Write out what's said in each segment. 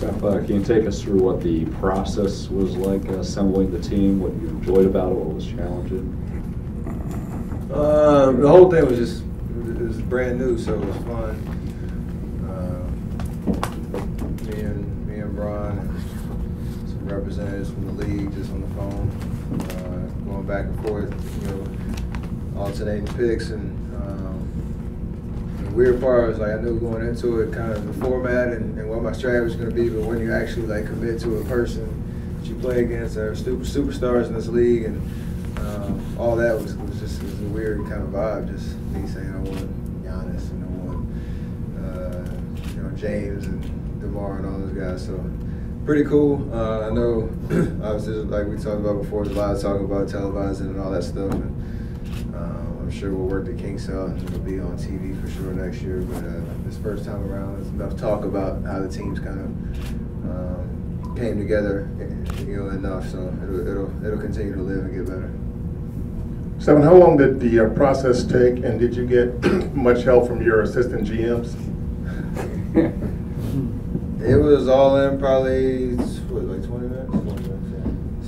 Seth, can you take us through what the process was like assembling the team, what you enjoyed about it, what was challenging? The whole thing was just, it was brand new, so it was fun. Me and Bron and some representatives from the league just on the phone, going back and forth, alternating picks. And the weird part was, like, I knew going into it kind of the format and what my strategy was going to be, but when you actually like commit to a person that you play against, that are superstars in this league, and all that was just a weird kind of vibe. Just me saying I want Giannis and I want James and DeMar and all those guys. So pretty cool. I know obviously, like we talked about before, there's a lot of talking about televising and all that stuff. And I'm sure we'll work the kinks out and it'll be on TV for sure next year. But this first time around, there's enough talk about how the teams kind of came together, enough. So it'll continue to live and get better. Stephen, how long did the process take, and did you get much help from your assistant GMs? It was all in probably, like 20 minutes?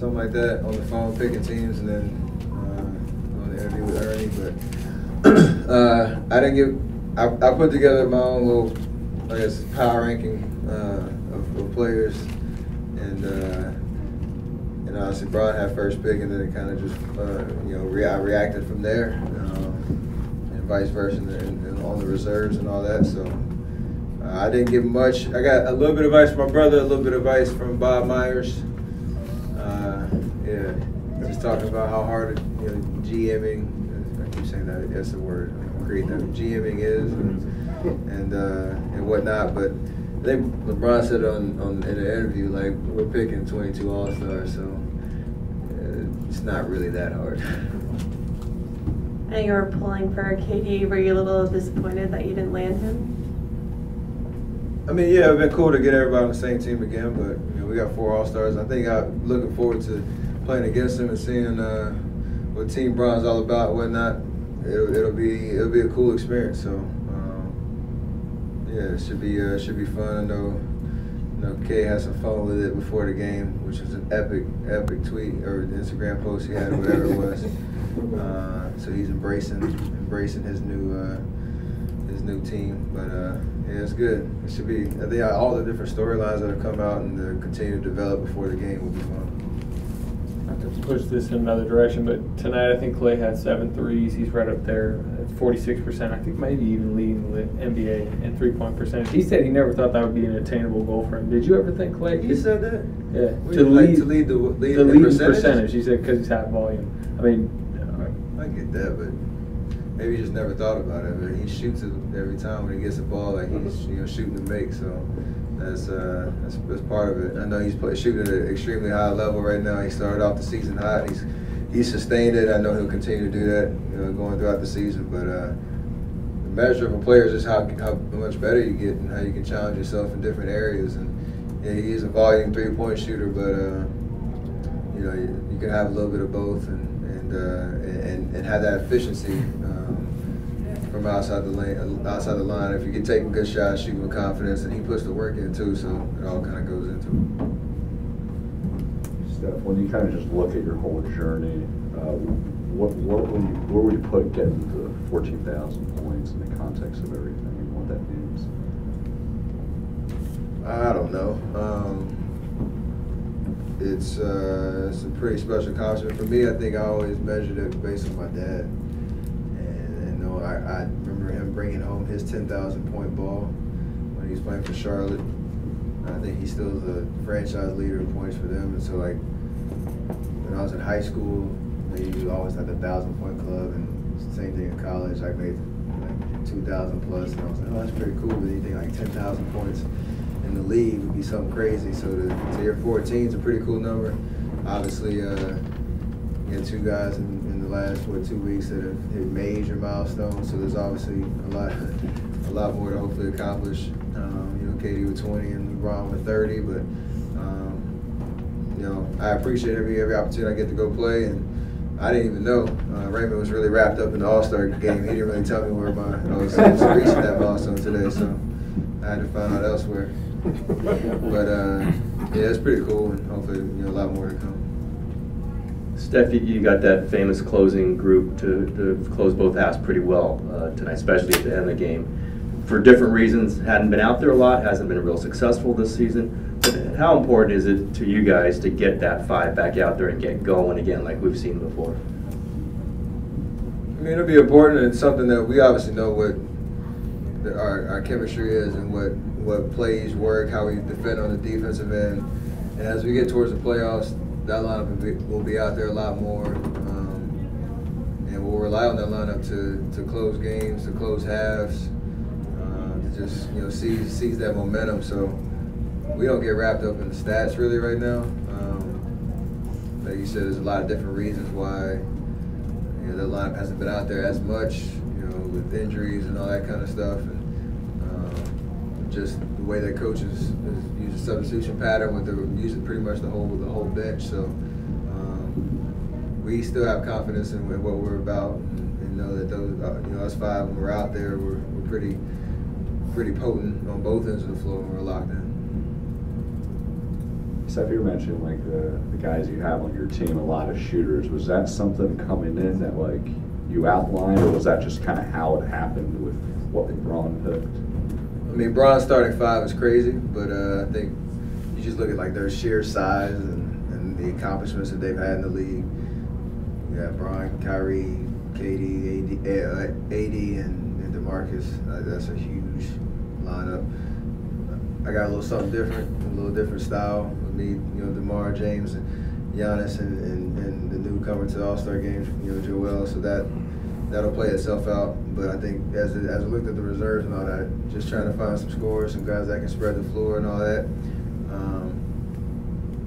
Something like that, on the phone, picking teams, and then on the interview with Ernie. But I put together my own little, I guess, power ranking of players, and obviously Bron had first pick, and then it kind of just, I reacted from there, and vice versa, and on the reserves and all that. So I didn't get much. I got a little bit of advice from my brother, a little bit of advice from Bob Myers. Just talking about how hard GMing. I keep saying that. That's the word. GMing is, and whatnot, but. I think LeBron said in the interview, like, we're picking 22 All-Stars, so it's not really that hard. And you were pulling for KD. Were you a little disappointed that you didn't land him? I mean, yeah, it'd been cool to get everybody on the same team again, but we got 4 All-Stars. I think I'm looking forward to playing against him and seeing what Team Bron's all about and whatnot. It'll be a cool experience. So. Yeah, it should be fun. I know Kay had some fun with it before the game, which was an epic tweet or the Instagram post he had or whatever it was. So he's embracing his new team. But yeah, it's good. It should be. I think all the different storylines that have come out and continue to develop before the game will be fun. Not to push this in another direction, but tonight I think Klay had 7 threes. He's right up there at 46%. I think maybe even leading the NBA in three-point percentage. He said he never thought that would be an attainable goal for him. Did you ever think Klay? He said that? Yeah. To lead the percentage? He said because he's high volume. I mean, I get that, but maybe he just never thought about it. But he shoots it every time when he gets the ball, like he's shooting to make. So. That's part of it. I know he's shooting at an extremely high level right now. He started off the season hot. He's sustained it. I know he'll continue to do that, going throughout the season. But the measure of a player is just how much better you get and how you can challenge yourself in different areas. And yeah, he is a volume 3-point shooter, but you can have a little bit of both and have that efficiency. From outside the line, if you get taking good shots, shooting with confidence, and he puts the work in too, so it all kind of goes into it. Steph, when you kind of just look at your whole journey, where would you put getting to 14,000 points in the context of everything and what that means? I don't know. It's a pretty special accomplishment for me. I think I always measured it based on my dad. I remember him bringing home his 10,000 point ball when he was playing for Charlotte. I think he still is the franchise leader in points for them. And so, like, when I was in high school, you always had the 1,000-point club, and same thing in college. I made like 2,000 plus, and I was like, oh, that's pretty cool. But you think like 10,000 points in the league would be something crazy. So to hit 14 is a pretty cool number. Obviously, you had 2 guys in the last 2 weeks that have hit major milestones. So there's obviously a lot more to hopefully accomplish. KD with 20 and LeBron with 30, but I appreciate every opportunity I get to go play. And I didn't even know Raymond was really wrapped up in the All-Star game. He didn't really tell me where I was reaching that milestone today, so I had to find out elsewhere. But yeah, it's pretty cool, and hopefully a lot more to come. Steph, you got that famous closing group to close both halves pretty well tonight, especially at the end of the game. For different reasons, hadn't been out there a lot, hasn't been real successful this season. But how important is it to you guys to get that five back out there and get going again like we've seen before? I mean, it'll be important, and it's something that we obviously know what our chemistry is and what plays work, how we defend on the defensive end. And as we get towards the playoffs, that lineup will be out there a lot more, and we'll rely on that lineup to close games, to close halves, to just seize that momentum. So we don't get wrapped up in the stats really right now. Like you said, there's a lot of different reasons why the lineup hasn't been out there as much, with injuries and all that kind of stuff, and just the way that coaches use a substitution pattern with using pretty much the whole bench. So we still have confidence in what we're about, and know that those us five, when we're out there, we're pretty potent on both ends of the floor when we're locked in. Seth, you mentioned like the guys you have on your team, a lot of shooters. Was that something coming in that like you outlined, or was that just kind of how it happened with what LeBron picked? I mean, Bron's starting five is crazy, but I think you just look at like their sheer size and the accomplishments that they've had in the league. You got Bron, Kyrie, KD, AD, and DeMarcus. That's a huge lineup. I got a little something different, a little different style. With me, DeMar, James, and Giannis, and the newcomer to the All-Star game, Joel. So that'll play itself out. But I think as I looked at the reserves and all that, just trying to find some scorers, some guys that can spread the floor and all that.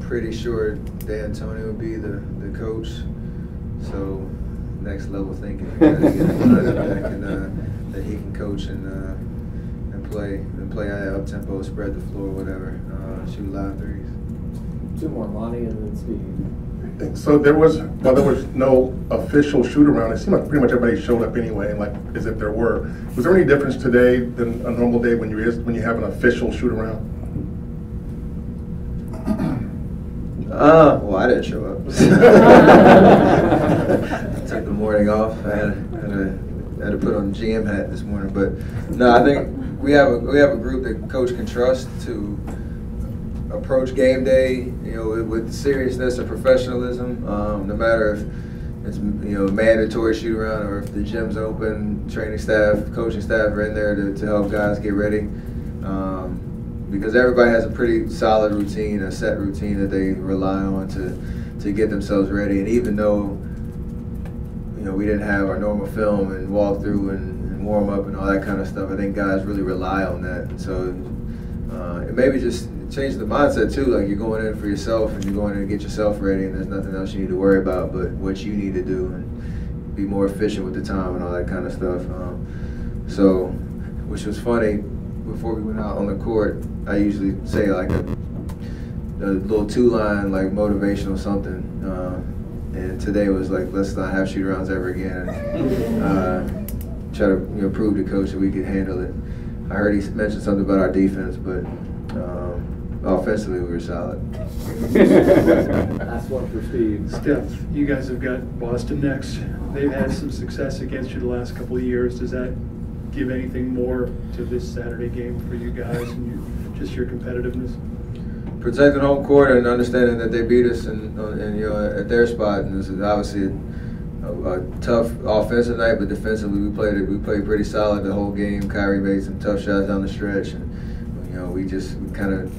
Pretty sure D'Antoni will be the coach. So next level thinking, that he can coach and play up tempo, spread the floor, whatever, shoot a lot of threes. Two more, Lonnie, and then Steve. So there was no official shoot around. It seemed like pretty much everybody showed up anyway, like as if there were. Was there any difference today than a normal day when you have an official shoot around? Well, I didn't show up. I took the morning off. I had to put on the GM hat this morning, but no, I think we have a group that coach can trust to approach game day, with seriousness and professionalism. No matter if it's mandatory shoot around or if the gym's open, training staff, coaching staff are in there to help guys get ready. Because everybody has a pretty solid routine, a set routine that they rely on to get themselves ready. And even though we didn't have our normal film and walk through and warm up and all that kind of stuff, I think guys really rely on that. And so it maybe just change the mindset too. Like, you're going in for yourself and you're going in to get yourself ready, and there's nothing else you need to worry about but what you need to do and be more efficient with the time and all that kind of stuff. So, which was funny, before we went out on the court, I usually say like a little two-line like motivational something, and today was like, let's not have shoot-arounds ever again. Try to prove to coach that we could handle it. I heard he mentioned something about our defense, but offensively we were solid. Last one for Steve. Steph, you guys have got Boston next. They've had some success against you the last couple of years. Does that give anything more to this Saturday game for you guys and just your competitiveness? Protecting home court and understanding that they beat us and at their spot, and this is obviously a tough offensive night, but defensively we played pretty solid the whole game. Kyrie made some tough shots down the stretch, and we kind of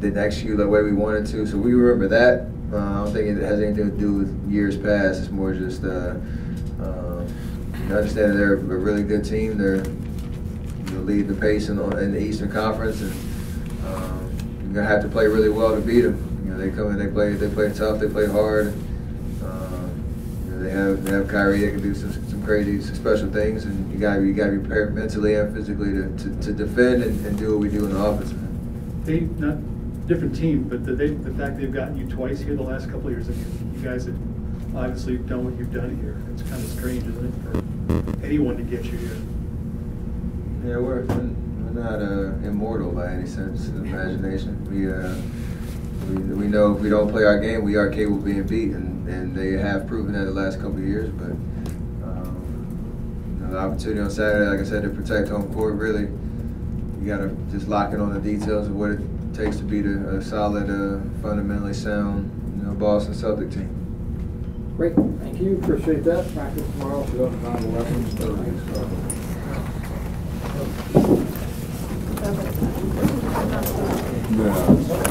didn't execute the way we wanted to. So we remember that. I don't think it has anything to do with years past. It's more just understanding they're a really good team. They're leading the pace in the Eastern Conference, and you're gonna have to play really well to beat them. They come in, they play tough, they play hard. They have Kyrie that can do some crazy, some special things, and you gotta be prepared mentally and physically to defend and do what we do in the offense. They not different team, but the fact they've gotten you twice here the last couple of years, you guys have obviously done what you've done here. It's kind of strange, isn't it, for anyone to get you here? Yeah, we're in not immortal by any sense of imagination. We know if we don't play our game, we are capable of being beat, and they have proven that the last couple of years. But the opportunity on Saturday, like I said, to protect home court, really, you got to just lock in on the details of what it takes to beat a solid, fundamentally sound, Boston Celtics team. Great, thank you, appreciate that. Practice tomorrow, should open around 11:30. No.